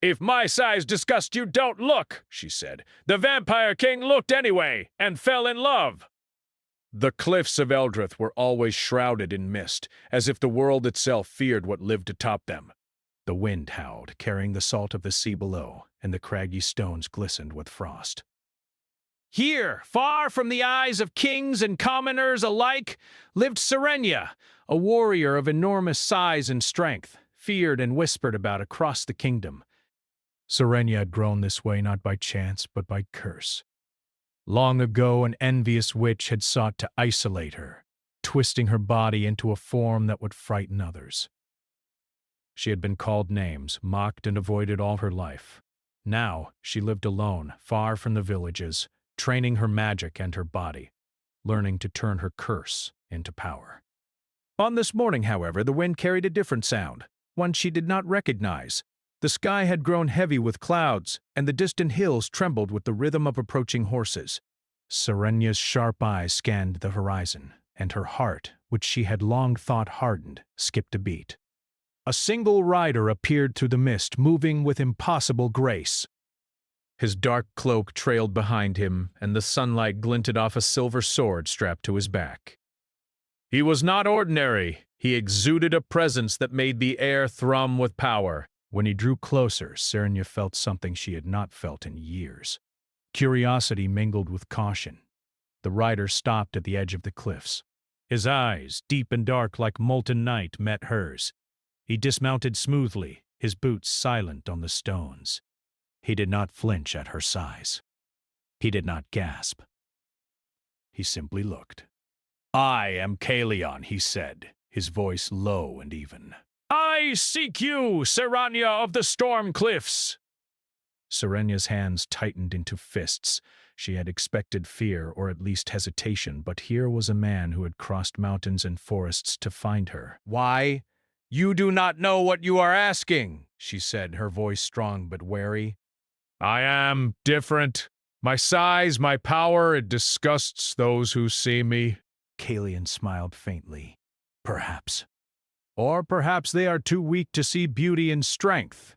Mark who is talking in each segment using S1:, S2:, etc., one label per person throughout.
S1: "If my size disgusts you, don't look," she said. "The Vampire King looked anyway, and fell in love." The cliffs of Eldrith were always shrouded in mist, as if the world itself feared what lived atop them. The wind howled, carrying the salt of the sea below, and the craggy stones glistened with frost. Here, far from the eyes of kings and commoners alike, lived Serenia, a warrior of enormous size and strength, feared and whispered about across the kingdom. Serenia had grown this way not by chance, but by curse. Long ago, an envious witch had sought to isolate her, twisting her body into a form that would frighten others. She had been called names, mocked, and avoided all her life. Now she lived alone, far from the villages, training her magic and her body, learning to turn her curse into power. On this morning, however, the wind carried a different sound, one she did not recognize. The sky had grown heavy with clouds, and the distant hills trembled with the rhythm of approaching horses. Serenia's sharp eyes scanned the horizon, and her heart, which she had long thought hardened, skipped a beat. A single rider appeared through the mist, moving with impossible grace. His dark cloak trailed behind him, and the sunlight glinted off a silver sword strapped to his back. He was not ordinary. He exuded a presence that made the air thrum with power. When he drew closer, Serenia felt something she had not felt in years. Curiosity mingled with caution. The rider stopped at the edge of the cliffs. His eyes, deep and dark like molten night, met hers. He dismounted smoothly, his boots silent on the stones. He did not flinch at her size. He did not gasp. He simply looked. "I am Kalion," he said, his voice low and even. "I seek you, Serenia of the Storm Cliffs." Serenia's hands tightened into fists. She had expected fear, or at least hesitation, but here was a man who had crossed mountains and forests to find her. "Why? You do not know what you are asking," she said, her voice strong but wary. "I am different. My size, my power, it disgusts those who see me." Kalian smiled faintly. "Perhaps. Or perhaps they are too weak to see beauty and strength."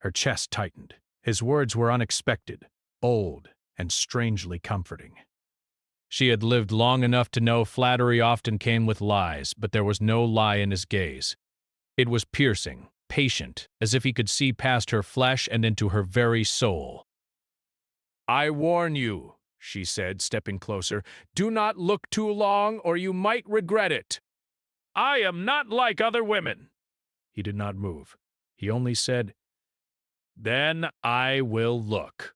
S1: Her chest tightened. His words were unexpected, bold, and strangely comforting. She had lived long enough to know flattery often came with lies, but there was no lie in his gaze. It was piercing, patient, as if he could see past her flesh and into her very soul. "I warn you," she said, stepping closer, "do not look too long or you might regret it. I am not like other women." He did not move. He only said, "Then I will look."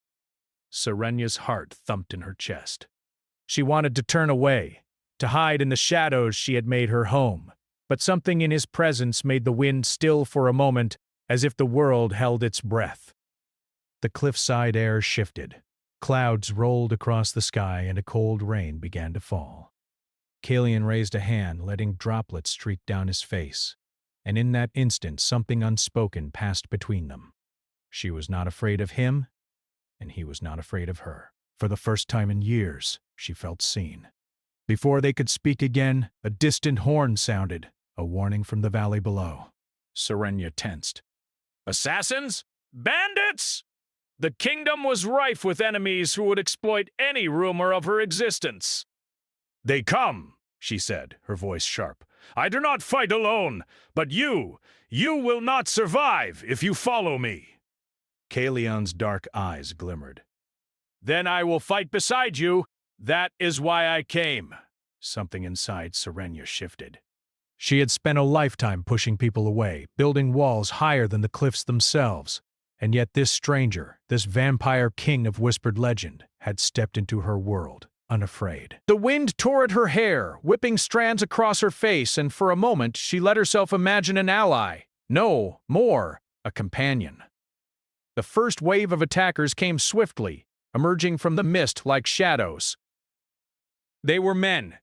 S1: Serenia's heart thumped in her chest. She wanted to turn away, to hide in the shadows she had made her home, but something in his presence made the wind still for a moment, as if the world held its breath. The cliffside air shifted. Clouds rolled across the sky and a cold rain began to fall. Kalian raised a hand, letting droplets streak down his face, and in that instant something unspoken passed between them. She was not afraid of him, and he was not afraid of her. For the first time in years, she felt seen. Before they could speak again, a distant horn sounded, a warning from the valley below. Serenia tensed. "Assassins? Bandits?" The kingdom was rife with enemies who would exploit any rumor of her existence. "They come," she said, her voice sharp. "I do not fight alone, but you will not survive if you follow me." Kalion's dark eyes glimmered. "Then I will fight beside you. That is why I came." Something inside Serenia shifted. She had spent a lifetime pushing people away, building walls higher than the cliffs themselves. And yet this stranger, this vampire king of whispered legend, had stepped into her world, unafraid. The wind tore at her hair, whipping strands across her face, and for a moment she let herself imagine an ally. No, more, a companion. The first wave of attackers came swiftly, emerging from the mist like shadows. They were men,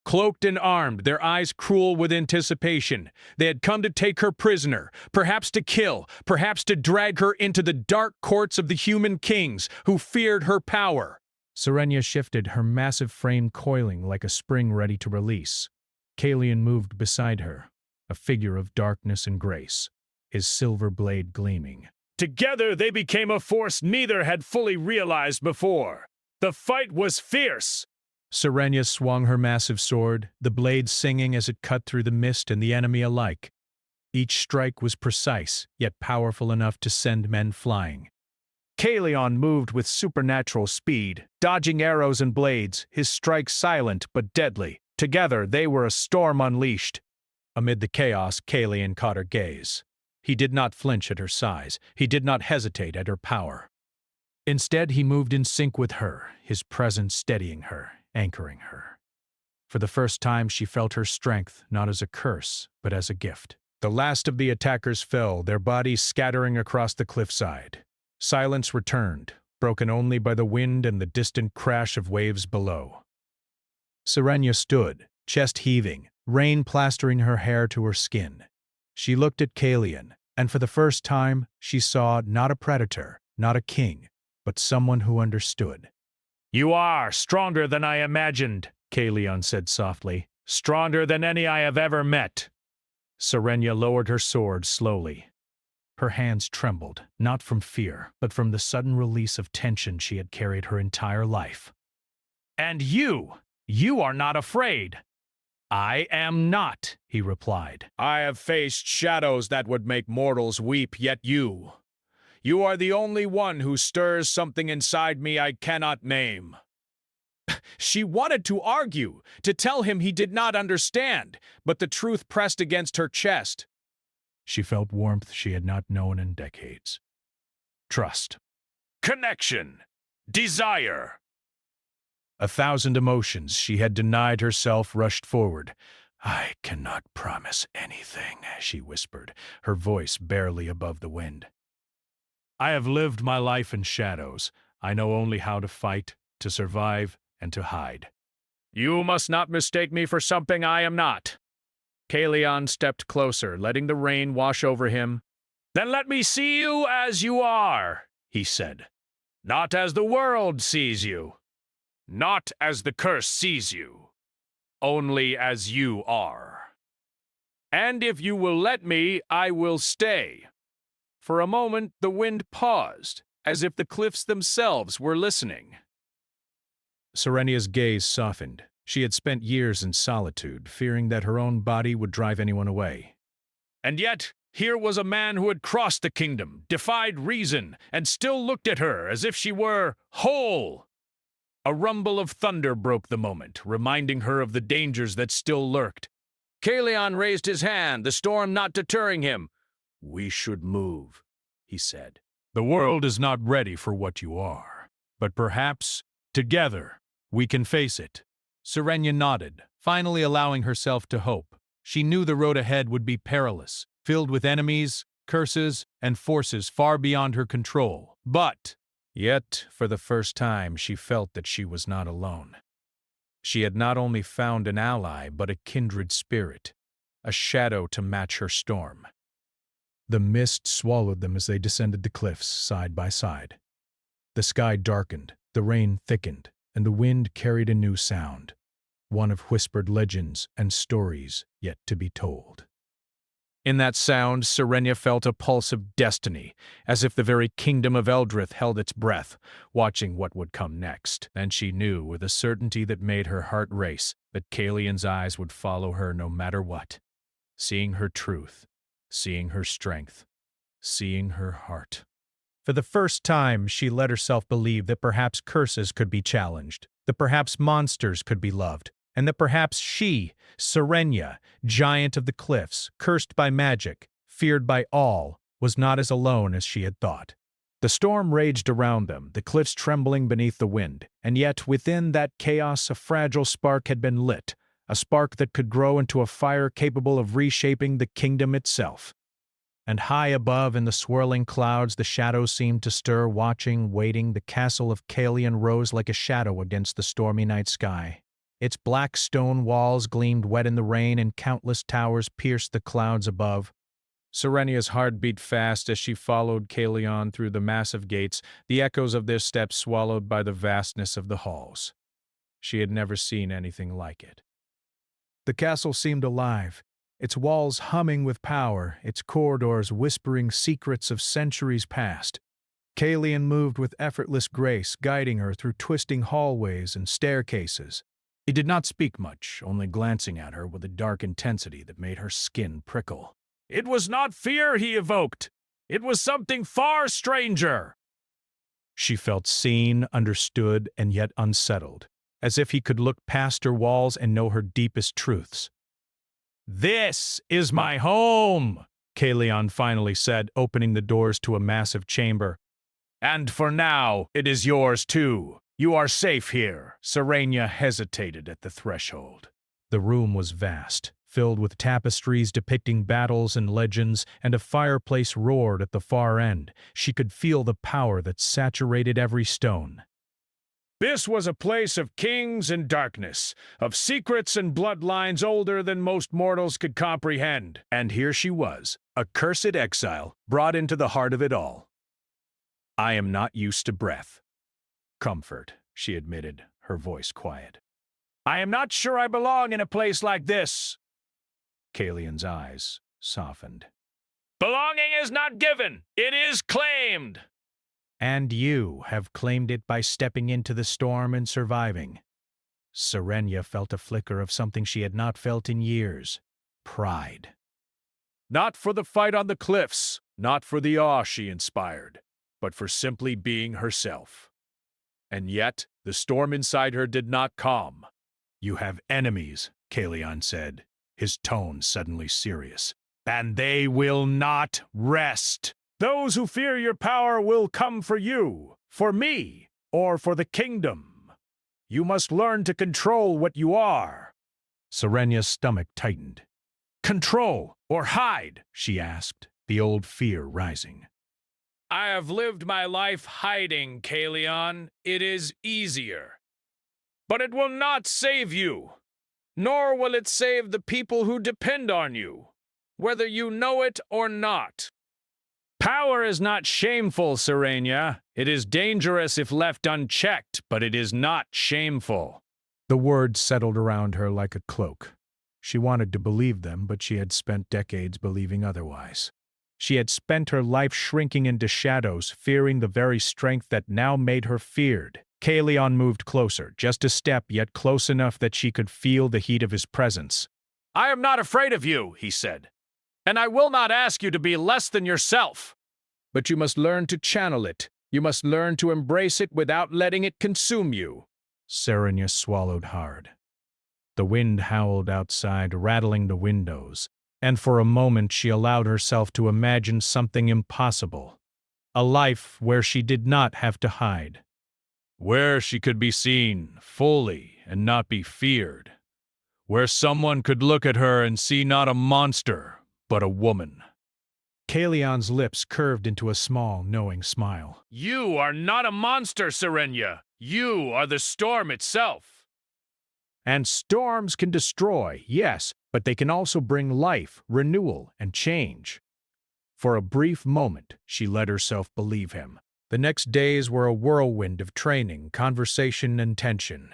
S1: cloaked and armed, their eyes cruel with anticipation. They had come to take her prisoner, perhaps to kill, perhaps to drag her into the dark courts of the human kings who feared her power. Serenia shifted, her massive frame coiling like a spring ready to release. Kalian moved beside her, a figure of darkness and grace, his silver blade gleaming. Together they became a force neither had fully realized before. The fight was fierce. Serenia swung her massive sword, the blade singing as it cut through the mist and the enemy alike. Each strike was precise, yet powerful enough to send men flying. Kalion moved with supernatural speed, dodging arrows and blades, his strikes silent but deadly. Together they were a storm unleashed. Amid the chaos, Kalion caught her gaze. He did not flinch at her size. He did not hesitate at her power. Instead, he moved in sync with her, his presence steadying her, anchoring her. For the first time, she felt her strength not as a curse, but as a gift. The last of the attackers fell, their bodies scattering across the cliffside. Silence returned, broken only by the wind and the distant crash of waves below. Serenia stood, chest heaving, rain plastering her hair to her skin. She looked at Kalion, and for the first time, she saw not a predator, not a king, but someone who understood. "You are stronger than I imagined," Kalion said softly. "Stronger than any I have ever met." Serenia lowered her sword slowly. Her hands trembled, not from fear, but from the sudden release of tension she had carried her entire life. "And you are not afraid." "I am not," he replied. "I have faced shadows that would make mortals weep, yet you are the only one who stirs something inside me I cannot name." She wanted to argue, to tell him he did not understand, but the truth pressed against her chest. She felt warmth she had not known in decades. Trust. Connection. Desire. 1,000 emotions she had denied herself rushed forward. "I cannot promise anything," she whispered, her voice barely above the wind. "I have lived my life in shadows. I know only how to fight, to survive, and to hide." "You must not mistake me for something I am not." Kalion stepped closer, letting the rain wash over him. "Then let me see you as you are," he said. "Not as the world sees you. Not as the curse sees you. Only as you are. And if you will let me, I will stay." For a moment, the wind paused, as if the cliffs themselves were listening. Serenia's gaze softened. She had spent years in solitude, fearing that her own body would drive anyone away. And yet, here was a man who had crossed the kingdom, defied reason, and still looked at her as if she were whole. A rumble of thunder broke the moment, reminding her of the dangers that still lurked. Kalion raised his hand, the storm not deterring him. "We should move," he said. "The world is not ready for what you are, but perhaps, together, we can face it." Serenia nodded, finally allowing herself to hope. She knew the road ahead would be perilous, filled with enemies, curses, and forces far beyond her control. Yet, for the first time, she felt that she was not alone. She had not only found an ally, but a kindred spirit, a shadow to match her storm. The mist swallowed them as they descended the cliffs, side by side. The sky darkened, the rain thickened, and the wind carried a new sound, one of whispered legends and stories yet to be told. In that sound, Serenia felt a pulse of destiny, as if the very kingdom of Eldrith held its breath, watching what would come next. And she knew, with a certainty that made her heart race, that Kalion's eyes would follow her no matter what, seeing her truth, seeing her strength, seeing her heart. For the first time, she let herself believe that perhaps curses could be challenged, that perhaps monsters could be loved, and that perhaps she, Serenia, giant of the cliffs, cursed by magic, feared by all, was not as alone as she had thought. The storm raged around them, the cliffs trembling beneath the wind, and yet within that chaos a fragile spark had been lit, a spark that could grow into a fire capable of reshaping the kingdom itself. And high above in the swirling clouds the shadows seemed to stir, watching, waiting. The castle of Kalion rose like a shadow against the stormy night sky. Its black stone walls gleamed wet in the rain, and countless towers pierced the clouds above. Serenia's heart beat fast as she followed Kalion through the massive gates, the echoes of their steps swallowed by the vastness of the halls. She had never seen anything like it. The castle seemed alive, its walls humming with power, its corridors whispering secrets of centuries past. Kalian moved with effortless grace, guiding her through twisting hallways and staircases. He did not speak much, only glancing at her with a dark intensity that made her skin prickle. It was not fear he evoked. It was something far stranger. She felt seen, understood, and yet unsettled, as if he could look past her walls and know her deepest truths. "This is my home," Kalian finally said, opening the doors to a massive chamber. "And for now, it is yours too. You are safe here." Serenia hesitated at the threshold. The room was vast, filled with tapestries depicting battles and legends, and a fireplace roared at the far end. She could feel the power that saturated every stone. This was a place of kings and darkness, of secrets and bloodlines older than most mortals could comprehend. And here she was, a cursed exile, brought into the heart of it all. "I am not used to breath. Comfort," she admitted, her voice quiet. "I am not sure I belong in a place like this." Kalian's eyes softened. "Belonging is not given, it is claimed." "And you have claimed it by stepping into the storm and surviving." Serenia felt a flicker of something she had not felt in years. Pride. Not for the fight on the cliffs, not for the awe she inspired, but for simply being herself. And yet, the storm inside her did not calm. "You have enemies," Kalian said, his tone suddenly serious. "And they will not rest. Those who fear your power will come for you, for me, or for the kingdom. You must learn to control what you are." Serenia's stomach tightened. "Control or hide?" she asked, the old fear rising. "I have lived my life hiding, Kalian. It is easier. But it will not save you, nor will it save the people who depend on you, whether you know it or not. Power is not shameful, Serenia. It is dangerous if left unchecked, but it is not shameful." The words settled around her like a cloak. She wanted to believe them, but she had spent decades believing otherwise. She had spent her life shrinking into shadows, fearing the very strength that now made her feared. Kalian moved closer, just a step, yet close enough that she could feel the heat of his presence. "I am not afraid of you," he said, "and I will not ask you to be less than yourself. But you must learn to channel it. You must learn to embrace it without letting it consume you." Serenia swallowed hard. The wind howled outside, rattling the windows, and for a moment she allowed herself to imagine something impossible. A life where she did not have to hide. Where she could be seen fully and not be feared. Where someone could look at her and see not a monster, but a woman. Kalian's lips curved into a small, knowing smile. "You are not a monster, Serenia. You are the storm itself." And storms can destroy, yes, but they can also bring life, renewal, and change. For a brief moment, she let herself believe him. The next days were a whirlwind of training, conversation, and tension.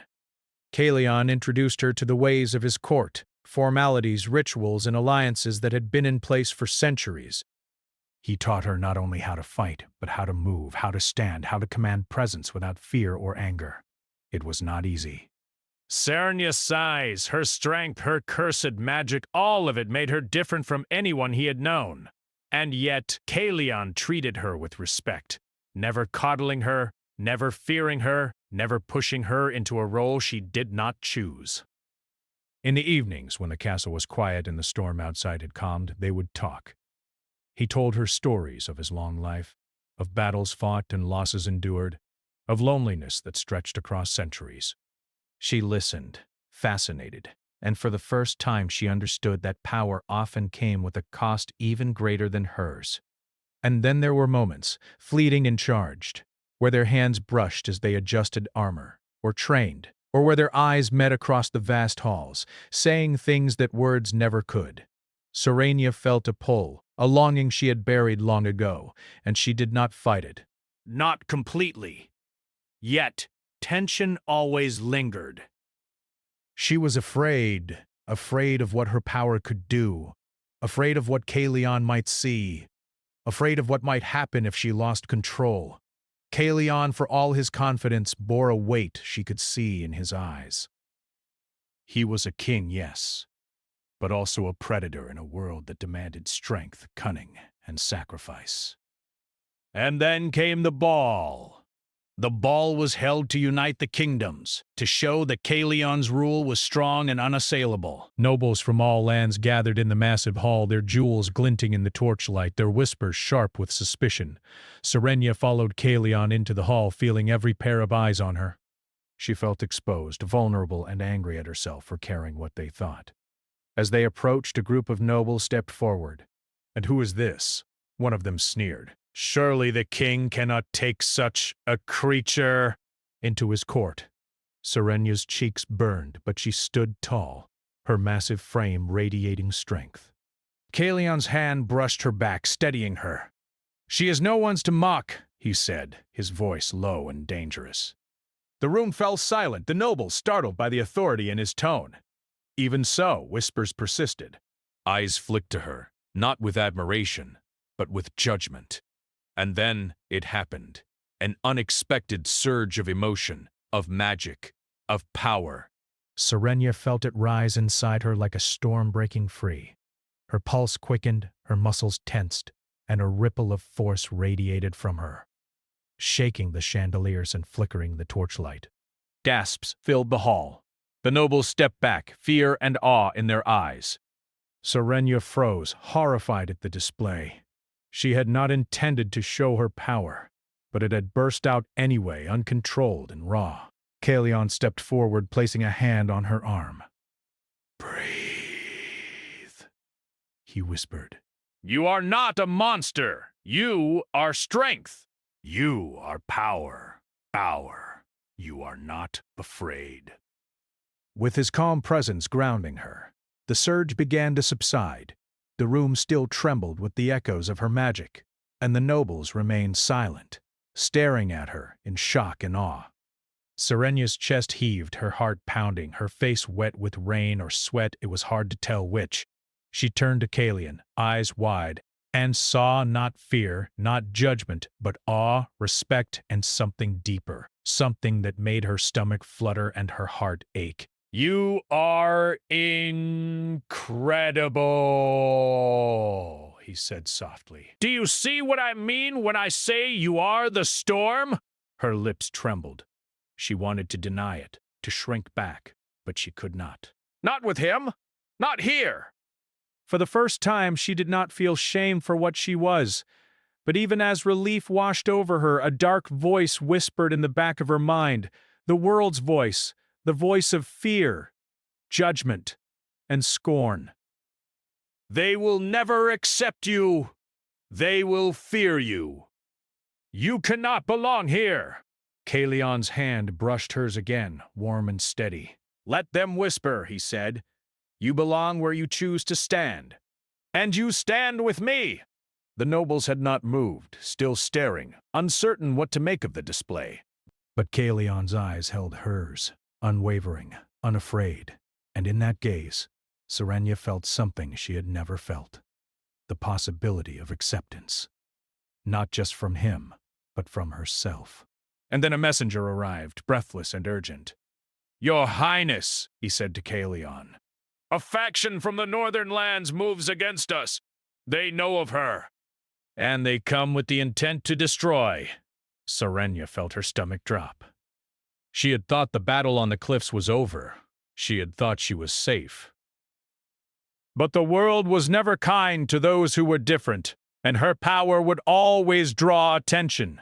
S1: Kalian introduced her to the ways of his court, formalities, rituals, and alliances that had been in place for centuries. He taught her not only how to fight, but how to move, how to stand, how to command presence without fear or anger. It was not easy. Serenia's size, her strength, her cursed magic, all of it made her different from anyone he had known. And yet, Kalian treated her with respect, never coddling her, never fearing her, never pushing her into a role she did not choose. In the evenings, when the castle was quiet and the storm outside had calmed, they would talk. He told her stories of his long life, of battles fought and losses endured, of loneliness that stretched across centuries. She listened, fascinated, and for the first time she understood that power often came with a cost even greater than hers. And then there were moments, fleeting and charged, where their hands brushed as they adjusted armor, or trained, or where their eyes met across the vast halls, saying things that words never could. Serenia felt a pull, a longing she had buried long ago, and she did not fight it. Not completely. Yet, tension always lingered. She was afraid afraid of what her power could do, afraid of what Kalion might see, afraid of what might happen if she lost control. Kalion, for all his confidence, bore a weight she could see in his eyes. He was a king, yes, but also a predator in a world that demanded strength, cunning, and sacrifice. And then came the ball. The ball was held to unite the kingdoms, to show that Kalion's rule was strong and unassailable. Nobles from all lands gathered in the massive hall, their jewels glinting in the torchlight, their whispers sharp with suspicion. Serenia followed Kalion into the hall, feeling every pair of eyes on her. She felt exposed, vulnerable, and angry at herself for caring what they thought. As they approached, a group of nobles stepped forward. "And who is this?" One of them sneered. "Surely the king cannot take such a creature into his court." Serenia's cheeks burned, but she stood tall, her massive frame radiating strength. Kalion's hand brushed her back, steadying her. "She is no one's to mock," he said, his voice low and dangerous. The room fell silent, the nobles startled by the authority in his tone. Even so, whispers persisted. Eyes flicked to her, not with admiration, but with judgment. And then it happened. An unexpected surge of emotion, of magic, of power. Serenia felt it rise inside her like a storm breaking free. Her pulse quickened, her muscles tensed, and a ripple of force radiated from her, shaking the chandeliers and flickering the torchlight. Gasps filled the hall. The nobles stepped back, fear and awe in their eyes. Serenia froze, horrified at the display. She had not intended to show her power, but it had burst out anyway, uncontrolled and raw. Kalion stepped forward, placing a hand on her arm. "Breathe," he whispered. "You are not a monster. You are strength. You are power. Power. You are not afraid." With his calm presence grounding her, the surge began to subside. The room still trembled with the echoes of her magic, and the nobles remained silent, staring at her in shock and awe. Serenia's chest heaved, her heart pounding, her face wet with rain or sweat, it was hard to tell which. She turned to Kalion, eyes wide, and saw not fear, not judgment, but awe, respect, and something deeper, something that made her stomach flutter and her heart ache. "You are incredible," he said softly. "Do you see what I mean when I say you are the storm?" Her lips trembled. She wanted to deny it, to shrink back, but she could not. "Not with him! Not here!" For the first time, she did not feel shame for what she was. But even as relief washed over her, a dark voice whispered in the back of her mind, the world's voice, the voice of fear, judgment, and scorn. "They will never accept you. They will fear you. You cannot belong here." Kalion's hand brushed hers again, warm and steady. "Let them whisper," he said. "You belong where you choose to stand. And you stand with me." The nobles had not moved, still staring, uncertain what to make of the display. But Kalion's eyes held hers, unwavering, unafraid, and in that gaze, Serenia felt something she had never felt. The possibility of acceptance. Not just from him, but from herself. And then a messenger arrived, breathless and urgent. "Your Highness," he said to Kalion, "a faction from the northern lands moves against us. They know of her. And they come with the intent to destroy." Serenia felt her stomach drop. She had thought the battle on the cliffs was over. She had thought she was safe. But the world was never kind to those who were different, and her power would always draw attention.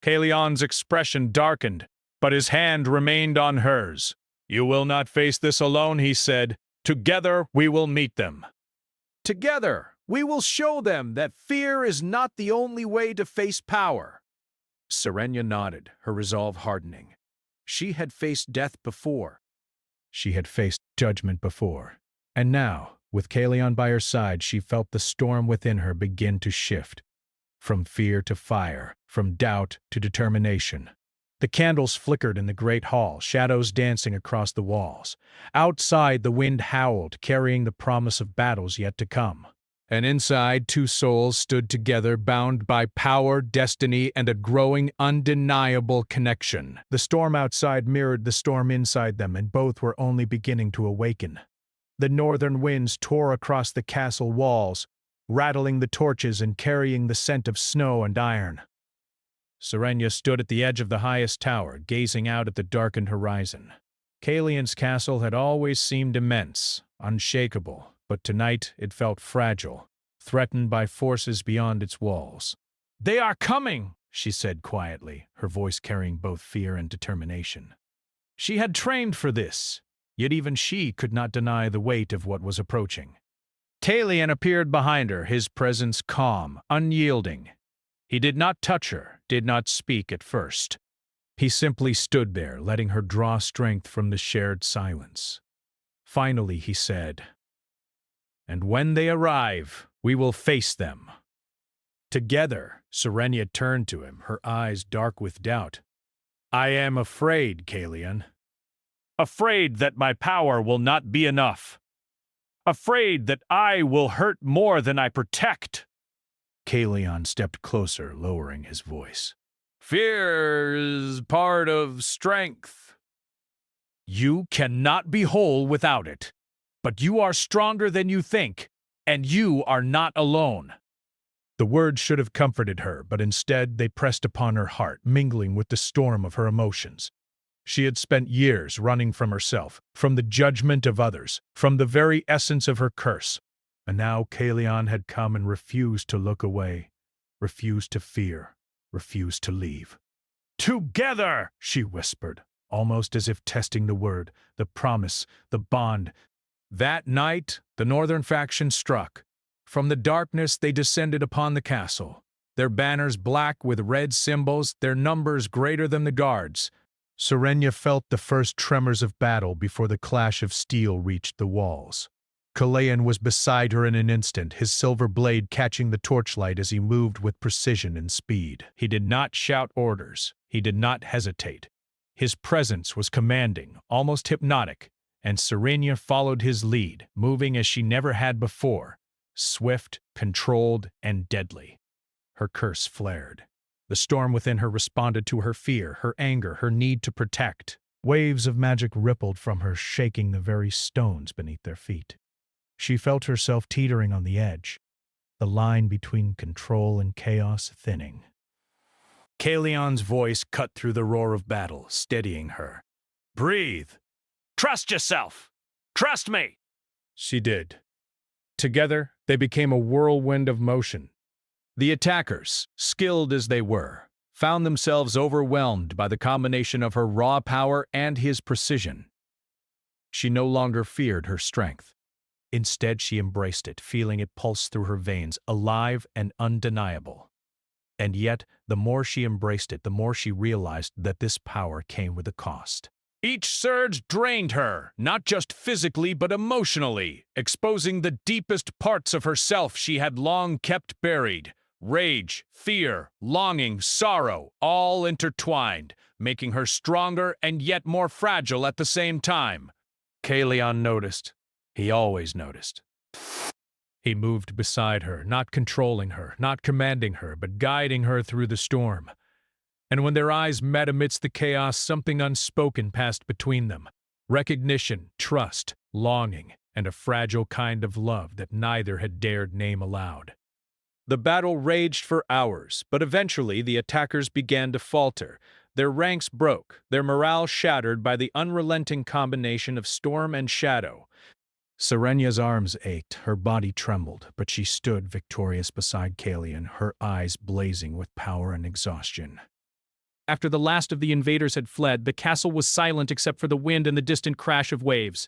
S1: Kalion's expression darkened, but his hand remained on hers. "You will not face this alone," he said. "Together we will meet them. Together we will show them that fear is not the only way to face power." Serenia nodded, her resolve hardening. She had faced death before. She had faced judgment before. And now, with Kalion by her side, she felt the storm within her begin to shift. From fear to fire, from doubt to determination. The candles flickered in the great hall, shadows dancing across the walls. Outside, the wind howled, carrying the promise of battles yet to come. And inside, two souls stood together, bound by power, destiny, and a growing, undeniable connection. The storm outside mirrored the storm inside them, and both were only beginning to awaken. The northern winds tore across the castle walls, rattling the torches and carrying the scent of snow and iron. Serenia stood at the edge of the highest tower, gazing out at the darkened horizon. Kalian's castle had always seemed immense, unshakable, but tonight it felt fragile, threatened by forces beyond its walls. "They are coming," she said quietly, her voice carrying both fear and determination. She had trained for this, yet even she could not deny the weight of what was approaching. Kalian appeared behind her, his presence calm, unyielding. He did not touch her, did not speak at first. He simply stood there, letting her draw strength from the shared silence. Finally, he said, "And when they arrive, we will face them." Together, Serenia turned to him, her eyes dark with doubt. "I am afraid, Kalian. Afraid that my power will not be enough. Afraid that I will hurt more than I protect." Kalian stepped closer, lowering his voice. "Fear is part of strength. You cannot be whole without it, but you are stronger than you think, and you are not alone." The words should have comforted her, but instead they pressed upon her heart, mingling with the storm of her emotions. She had spent years running from herself, from the judgment of others, from the very essence of her curse. And now Kalian had come and refused to look away, refused to fear, refused to leave. "Together!" she whispered, almost as if testing the word, the promise, the bond. That night, the northern faction struck. From the darkness they descended upon the castle, their banners black with red symbols, their numbers greater than the guards. Serenia felt the first tremors of battle before the clash of steel reached the walls. Kalian was beside her in an instant, his silver blade catching the torchlight as he moved with precision and speed. He did not shout orders. He did not hesitate. His presence was commanding, almost hypnotic, and Serenia followed his lead, moving as she never had before, swift, controlled, and deadly. Her curse flared. The storm within her responded to her fear, her anger, her need to protect. Waves of magic rippled from her, shaking the very stones beneath their feet. She felt herself teetering on the edge, the line between control and chaos thinning. Kalian's voice cut through the roar of battle, steadying her. "Breathe! Trust yourself! Trust me!" She did. Together, they became a whirlwind of motion. The attackers, skilled as they were, found themselves overwhelmed by the combination of her raw power and his precision. She no longer feared her strength. Instead, she embraced it, feeling it pulse through her veins, alive and undeniable. And yet, the more she embraced it, the more she realized that this power came with a cost. Each surge drained her, not just physically but emotionally, exposing the deepest parts of herself she had long kept buried. Rage, fear, longing, sorrow, all intertwined, making her stronger and yet more fragile at the same time. Kalian noticed. He always noticed. He moved beside her, not controlling her, not commanding her, but guiding her through the storm. And when their eyes met amidst the chaos, something unspoken passed between them. Recognition, trust, longing, and a fragile kind of love that neither had dared name aloud. The battle raged for hours, but eventually the attackers began to falter. Their ranks broke, their morale shattered by the unrelenting combination of storm and shadow. Serenia's arms ached, her body trembled, but she stood victorious beside Kalian, her eyes blazing with power and exhaustion. After the last of the invaders had fled, the castle was silent except for the wind and the distant crash of waves.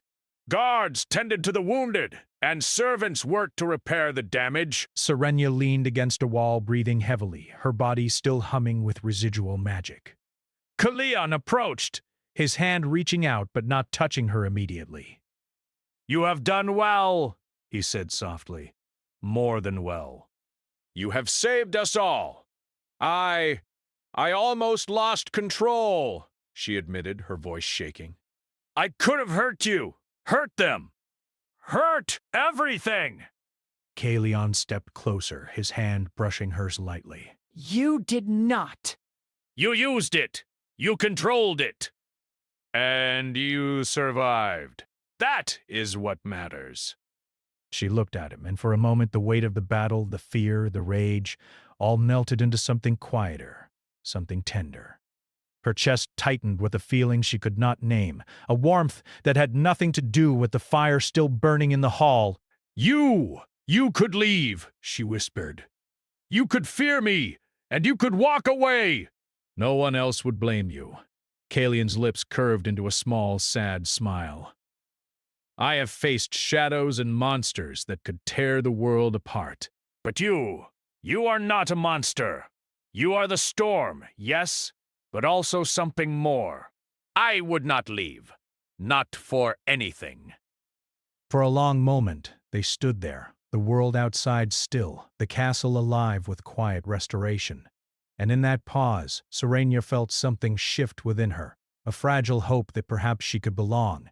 S1: "Guards tended to the wounded, and servants worked to repair the damage." Serenia leaned against a wall, breathing heavily, her body still humming with residual magic. Kalian approached, his hand reaching out but not touching her immediately. "You have done well," he said softly. "More than well. You have saved us all. I I almost lost control, she admitted, her voice shaking. I could have hurt you, hurt them, hurt everything.
S2: Kalion stepped closer, his hand brushing hers lightly.
S3: You did not.
S1: You used it. You controlled it. And you survived. That is what matters.
S2: She looked at him, and for a moment the weight of the battle, the fear, the rage, all melted into something quieter, something tender. Her chest tightened with a feeling she could not name, a warmth that had nothing to do with the fire still burning in the hall.
S1: You could leave, she whispered. You could fear me, and you could walk away. No one else would blame you. Kalion's lips curved into a small, sad smile. I have faced shadows and monsters that could tear the world apart. But you are not a monster. You are the storm, yes, but also something more. I would not leave. Not for anything.
S2: For a long moment, they stood there, the world outside still, the castle alive with quiet restoration. And in that pause, Serenia felt something shift within her, a fragile hope that perhaps she could belong.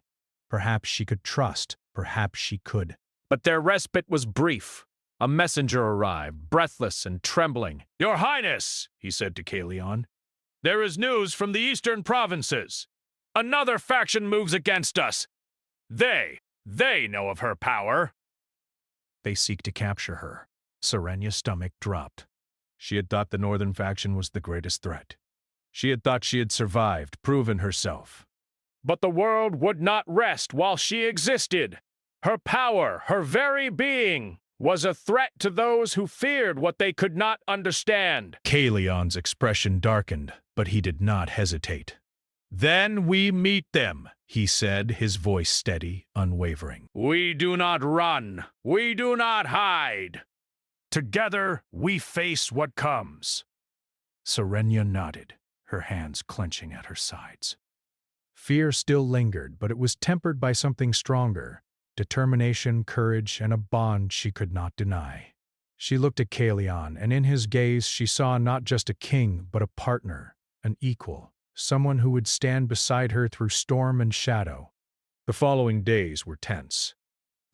S2: Perhaps she could trust, perhaps she could.
S1: But their respite was brief. A messenger arrived, breathless and trembling. Your Highness, he said to Kalion, there is news from the eastern provinces. Another faction moves against us. They know of her power.
S2: They seek to capture her. Serenia's stomach dropped. She had thought the northern faction was the greatest threat. She had thought she had survived, proven herself.
S1: But the world would not rest while she existed. Her power, her very being, was a threat to those who feared what they could not understand.
S2: Kalion's expression darkened, but he did not hesitate.
S1: Then we meet them,
S2: he said, his voice steady, unwavering.
S1: We do not run. We do not hide. Together, we face what comes.
S2: Serenia nodded, her hands clenching at her sides. Fear still lingered, but it was tempered by something stronger, determination, courage, and a bond she could not deny. She looked at Kalion, and in his gaze she saw not just a king, but a partner, an equal, someone who would stand beside her through storm and shadow. The following days were tense.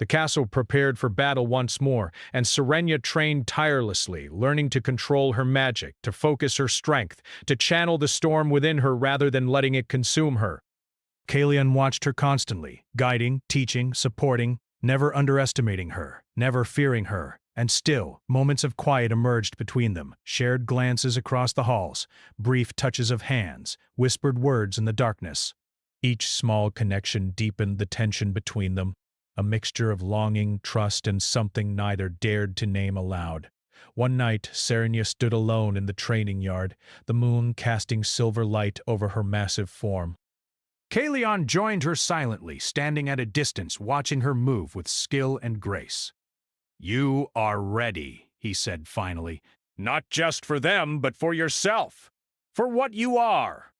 S2: The castle prepared for battle once more, and Serenia trained tirelessly, learning to control her magic, to focus her strength, to channel the storm within her rather than letting it consume her. Kalion watched her constantly, guiding, teaching, supporting, never underestimating her, never fearing her, and still, moments of quiet emerged between them, shared glances across the halls, brief touches of hands, whispered words in the darkness. Each small connection deepened the tension between them, a mixture of longing, trust, and something neither dared to name aloud. One night, Serenia stood alone in the training yard, the moon casting silver light over her massive form. Kalion joined her silently, standing at a distance, watching her move with skill and grace.
S1: You are ready, he said finally. Not just for them, but for yourself. For what you are.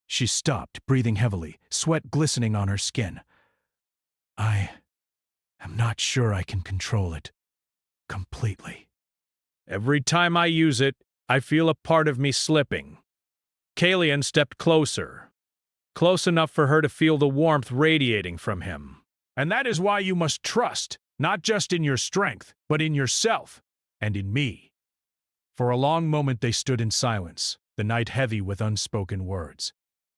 S2: She stopped, breathing heavily, sweat glistening on her skin. I am not sure I can control it completely.
S1: Every time I use it, I feel a part of me slipping. Kalion stepped closer. Close enough for her to feel the warmth radiating from him. And that is why you must trust, not just in your strength, but in yourself, and in me. For a long moment they stood in silence, the night heavy with unspoken words.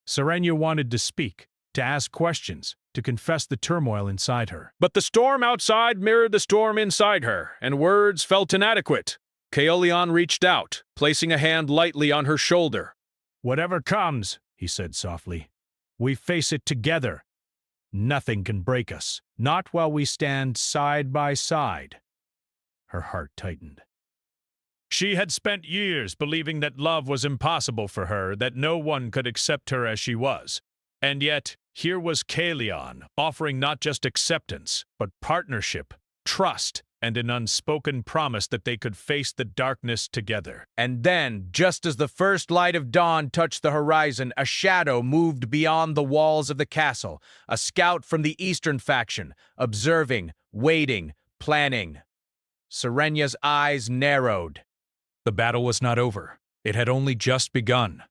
S1: Serenia wanted to speak, to ask questions, to confess the turmoil inside her. But the storm outside mirrored the storm inside her, and words felt inadequate. Kalion reached out, placing a hand lightly on her shoulder. Whatever comes, he said softly, we face it together. Nothing can break us, not while we stand side by side. Her heart tightened. She had spent years believing that love was impossible for her, that no one could accept her as she was. And yet, here was Kalion, offering not just acceptance, but partnership, trust, and an unspoken promise that they could face the darkness together. And then, just as the first light of dawn touched the horizon, a shadow moved beyond the walls of the castle, a scout from the eastern faction, observing, waiting, planning. Serenia's eyes narrowed. The battle was not over.
S2: It had only just begun.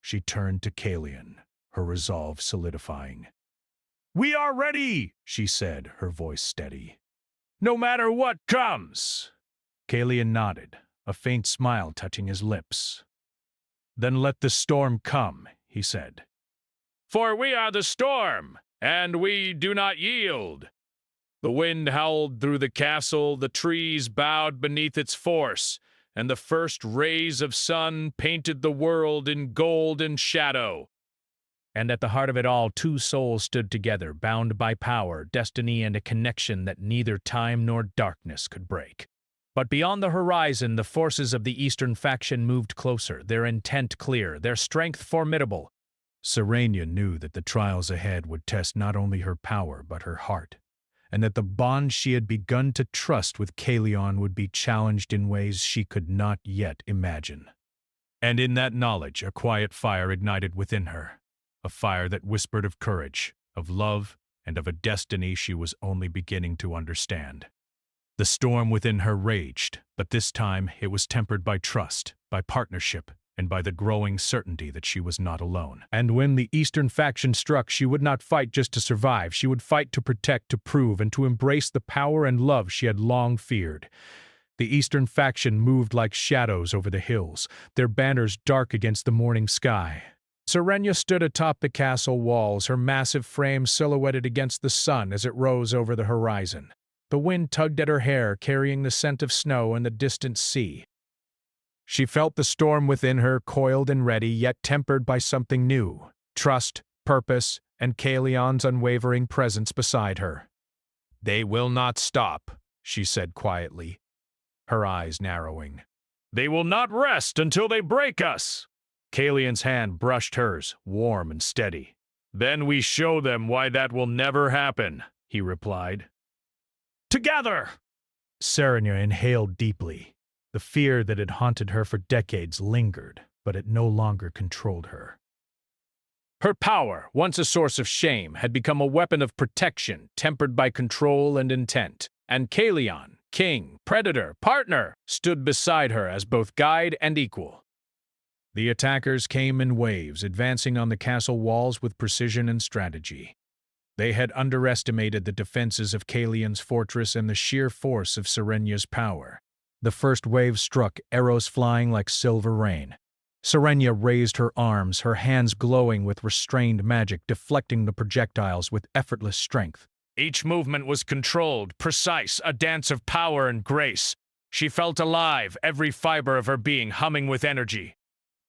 S2: She turned to Kalian, her resolve solidifying.
S1: "We are ready,"
S2: she said, her voice steady.
S1: "No matter what comes."
S2: Kalian nodded, a faint smile touching his lips. "Then let the storm come," he said.
S1: "For we are the storm, and we do not yield." The wind howled through the castle, the trees bowed beneath its force, and the first rays of sun painted the world in gold and shadow.
S2: And at the heart of it all, two souls stood together, bound by power, destiny, and a connection that neither time nor darkness could break. But beyond the horizon, the forces of the Eastern faction moved closer, their intent clear, their strength formidable. Serenia knew that the trials ahead would test not only her power but her heart, and that the bond she had begun to trust with Kalian would be challenged in ways she could not yet imagine. And in that knowledge, a quiet fire ignited within her, a fire that whispered of courage, of love, and of a destiny she was only beginning to understand. The storm within her raged, but this time it was tempered by trust, by partnership, and by the growing certainty that she was not alone. And when the Eastern faction struck, she would not fight just to survive. She would fight to protect, to prove, and to embrace the power and love she had long feared. The Eastern faction moved like shadows over the hills, their banners dark against the morning sky. Serenia stood atop the castle walls, her massive frame silhouetted against the sun as it rose over the horizon. The wind tugged at her hair, carrying the scent of snow and the distant sea. She felt the storm within her, coiled and ready, yet tempered by something new: trust, purpose, and Kalian's unwavering presence beside her. "They will not stop," she said quietly, her eyes narrowing.
S1: "They will not rest until they break us."
S2: Kalian's hand brushed hers, warm and steady.
S1: "Then we show them why that will never happen," he replied. "Together!"
S2: Serenia inhaled deeply. The fear that had haunted her for decades lingered, but it no longer controlled her.
S1: Her power, once a source of shame, had become a weapon of protection, tempered by control and intent. And Kalian, king, predator, partner, stood beside her as both guide and equal.
S2: The attackers came in waves, advancing on the castle walls with precision and strategy. They had underestimated the defenses of Kalian's fortress and the sheer force of Serenia's power. The first wave struck, arrows flying like silver rain. Serenia raised her arms, her hands glowing with restrained magic, deflecting the projectiles with effortless strength.
S1: Each movement was controlled, precise, a dance of power and grace. She felt alive, every fiber of her being humming with energy.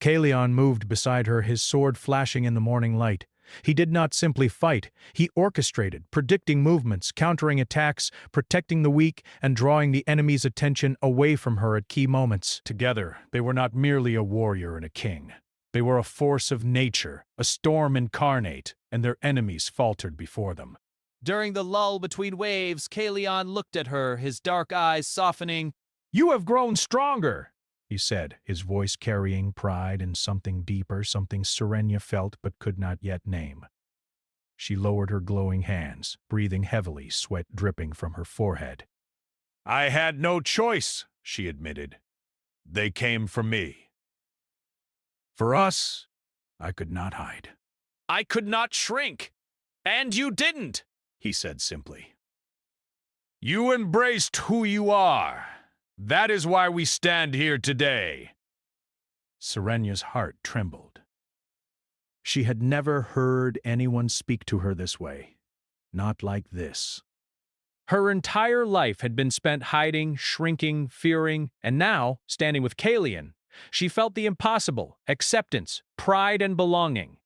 S2: Kalian moved beside her, his sword flashing in the morning light. He did not simply fight, he orchestrated, predicting movements, countering attacks, protecting the weak, and drawing the enemy's attention away from her at key moments. Together, they were not merely a warrior and a king. They were a force of nature, a storm incarnate, and their enemies faltered before them.
S4: During the lull between waves, Kalian looked at her, his dark eyes softening.
S2: "You have grown stronger," he said, his voice carrying pride and something deeper, something Serenia felt but could not yet name. She lowered her glowing hands, breathing heavily, sweat dripping from her forehead.
S1: "I had no choice," she admitted. "They came for me."
S2: For us, I could not hide.
S1: "I could not shrink. And you didn't," he said simply. "You embraced who you are. That is why we stand here today."
S2: Serenia's heart trembled. She had never heard anyone speak to her this way. Not like this.
S1: Her entire life had been spent hiding, shrinking, fearing, and now, standing with Kalian, she felt the impossible: acceptance, pride, and belonging.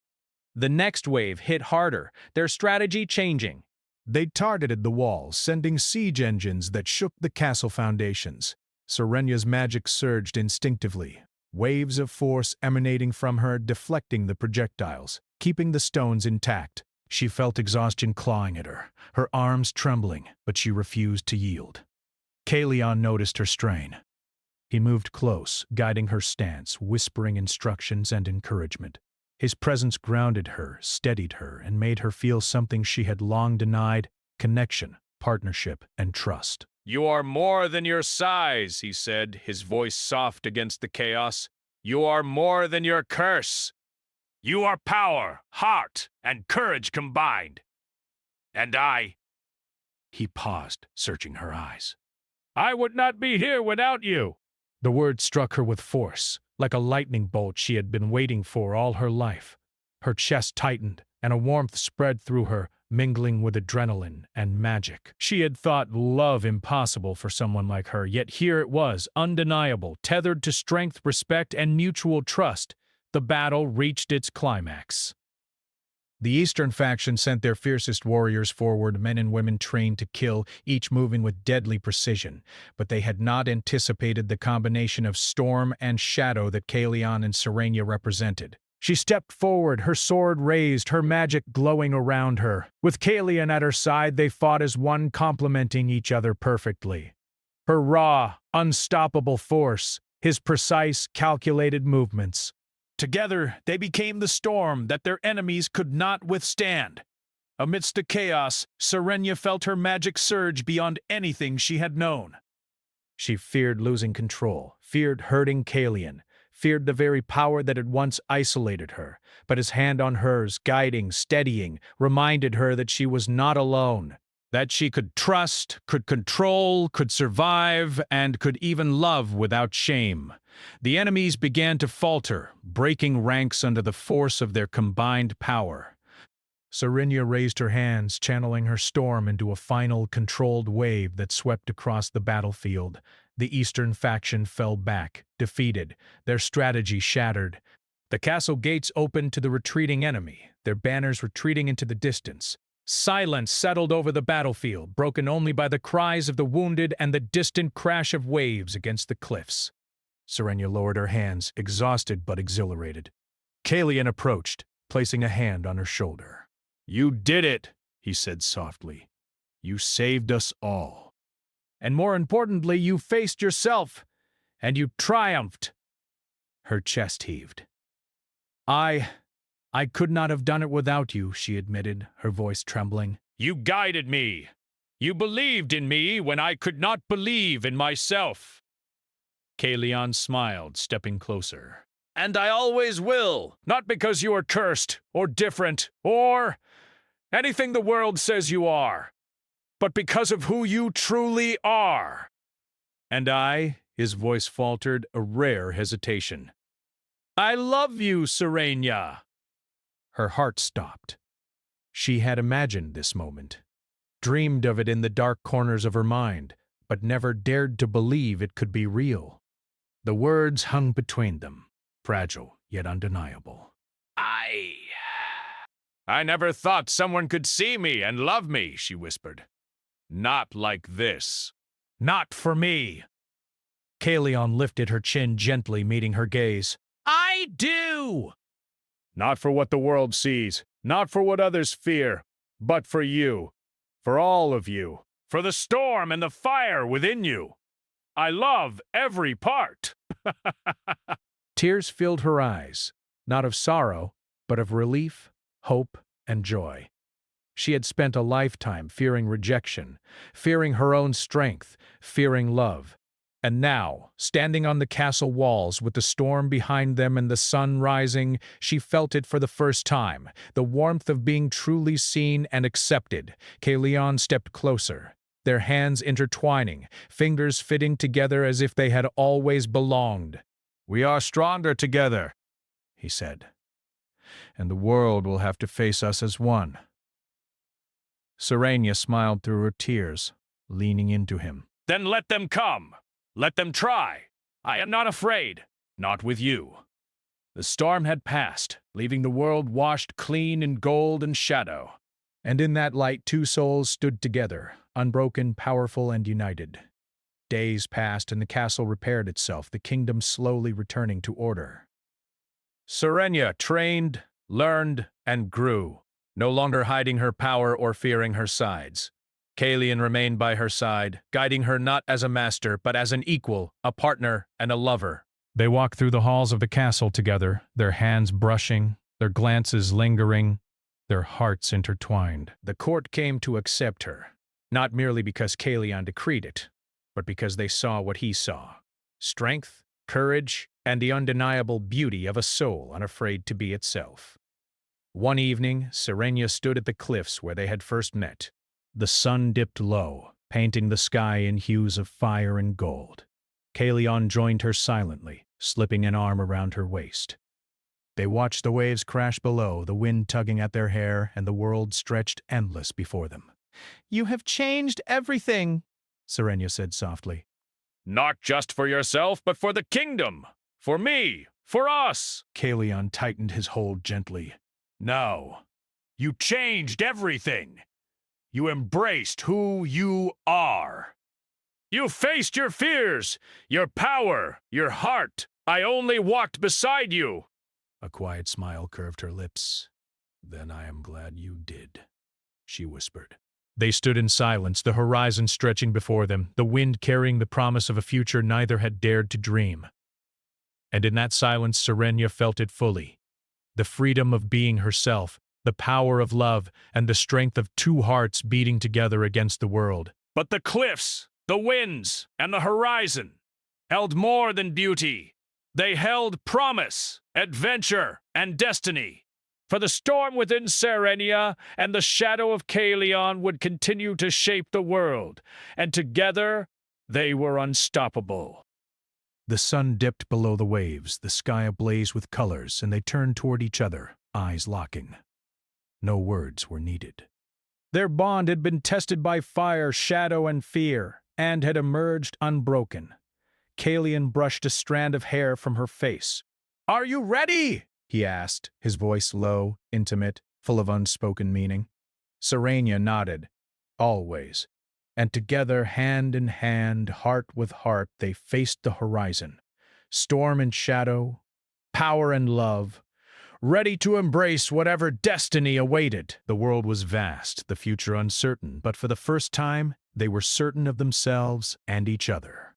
S1: The next wave hit harder, their strategy changing.
S2: They targeted the walls, sending siege engines that shook the castle foundations. Serenia's magic surged instinctively, waves of force emanating from her, deflecting the projectiles, keeping the stones intact. She felt exhaustion clawing at her arms trembling, but she refused to yield. Kalian noticed her strain. He moved close, guiding her stance, whispering instructions and encouragement. His presence grounded her, steadied her, and made her feel something she had long denied: connection, partnership, and trust.
S1: You are more than your size, he said, his voice soft against the chaos. You are more than your curse. You are power, heart, and courage combined. And I...
S2: He paused, searching her eyes.
S1: I would not be here without you.
S2: The word struck her with force, like a lightning bolt she had been waiting for all her life. Her chest tightened, and a warmth spread through her, mingling with adrenaline and magic. She had thought love impossible for someone like her, yet here it was, undeniable, tethered to strength, respect, and mutual trust. The battle reached its climax. The Eastern faction sent their fiercest warriors forward, men and women trained to kill, each moving with deadly precision. But they had not anticipated the combination of storm and shadow that Kalion and Serenia represented. She stepped forward, her sword raised, her magic glowing around her. With Kalion at her side, they fought as one, complementing each other perfectly. Her raw, unstoppable force, his precise, calculated movements. Together, they became the storm that their enemies could not withstand. Amidst the chaos, Serenia felt her magic surge beyond anything she had known. She feared losing control, feared hurting Kalion, feared the very power that had once isolated her, but his hand on hers, guiding, steadying, reminded her that she was not alone, that she could trust, could control, could survive, and could even love without shame. The enemies began to falter, breaking ranks under the force of their combined power. Serenia raised her hands, channeling her storm into a final, controlled wave that swept across the battlefield. The Eastern faction fell back, defeated, their strategy shattered. The castle gates opened to the retreating enemy, their banners retreating into the distance. Silence settled over the battlefield, broken only by the cries of the wounded and the distant crash of waves against the cliffs. Serenia lowered her hands, exhausted but exhilarated. Kalion approached, placing a hand on her shoulder. "You did it," he said softly. "You saved us all. And more importantly, you faced yourself, and you triumphed." Her chest heaved. I could not have done it without you," she admitted, her voice trembling.
S1: You guided me. You believed in me when I could not believe in myself. Kalion smiled, stepping closer. And I always will, not because you are cursed, or different, or anything the world says you are, but because of who you truly are. And I, his voice faltered, a rare hesitation. I love you, Serenia. Her heart stopped. She had imagined this moment, dreamed of it in the dark corners of her mind, but never dared to believe it could be real. The words hung between them, fragile yet undeniable. I never thought someone could see me and love me, she whispered. Not like this. Not for me. Kalion lifted her chin gently, meeting her gaze. I do! Not for what the world sees, not for what others fear, but for you, for all of you, for the storm and the fire within you. I love every part. Tears filled her eyes, not of sorrow, but of relief, hope, and joy. She had spent a lifetime fearing rejection, fearing her own strength, fearing love. And now, standing on the castle walls with the storm behind them and the sun rising, she felt it for the first time, the warmth of being truly seen and accepted. Kalion stepped closer, their hands intertwining, fingers fitting together as if they had always belonged. We are stronger together, he said, and the world will have to face us as one. Serenia smiled through her tears, leaning into him. Then let them come. Let them try. I am not afraid. Not with you. The storm had passed, leaving the world washed clean in gold and shadow. And in that light, two souls stood together, unbroken, powerful, and united. Days passed, and the castle repaired itself, the kingdom slowly returning to order. Serenia trained, learned, and grew, no longer hiding her power or fearing her sides. Kalion remained by her side, guiding her not as a master, but as an equal, a partner, and a lover. They walked through the halls of the castle together, their hands brushing, their glances lingering, their hearts intertwined. The court came to accept her, not merely because Kalion decreed it,
S2: but because they saw what he saw: strength, courage, and the undeniable beauty of a soul unafraid to be itself. One evening, Serenia stood at the cliffs where they had first met. The sun dipped low, painting the sky in hues of fire and gold. Kalion joined her silently, slipping an arm around her waist. They watched the waves crash below, the wind tugging at their hair, and the world stretched endless before them.
S4: You have changed everything,
S2: Serenia said softly.
S1: Not just for yourself, but for the kingdom. For me. For us.
S2: Kalion tightened his hold gently. No. You changed everything. You embraced who you are.
S1: You faced your fears, your power, your heart. I only walked beside you.
S2: A quiet smile curved her lips. Then I am glad you did, she whispered. They stood in silence, the horizon stretching before them, the wind carrying the promise of a future neither had dared to dream. And in that silence, Serenia felt it fully. The freedom of being herself, the power of love, and the strength of two hearts beating together against the world.
S1: But the cliffs, the winds, and the horizon held more than beauty. They held promise, adventure, and destiny. For the storm within Serenia and the shadow of Kalion would continue to shape the world, and together they were unstoppable.
S2: The sun dipped below the waves, the sky ablaze with colors, and they turned toward each other, eyes locking. No words were needed. Their bond had been tested by fire, shadow, and fear, and had emerged unbroken. Kalion brushed a strand of hair from her face. "Are you ready?" he asked, his voice low, intimate, full of unspoken meaning. Serenia nodded. Always. And together, hand in hand, heart with heart, they faced the horizon. Storm and shadow, power and love, ready to embrace whatever destiny awaited. The world was vast, the future uncertain, but for the first time, they were certain of themselves and each other.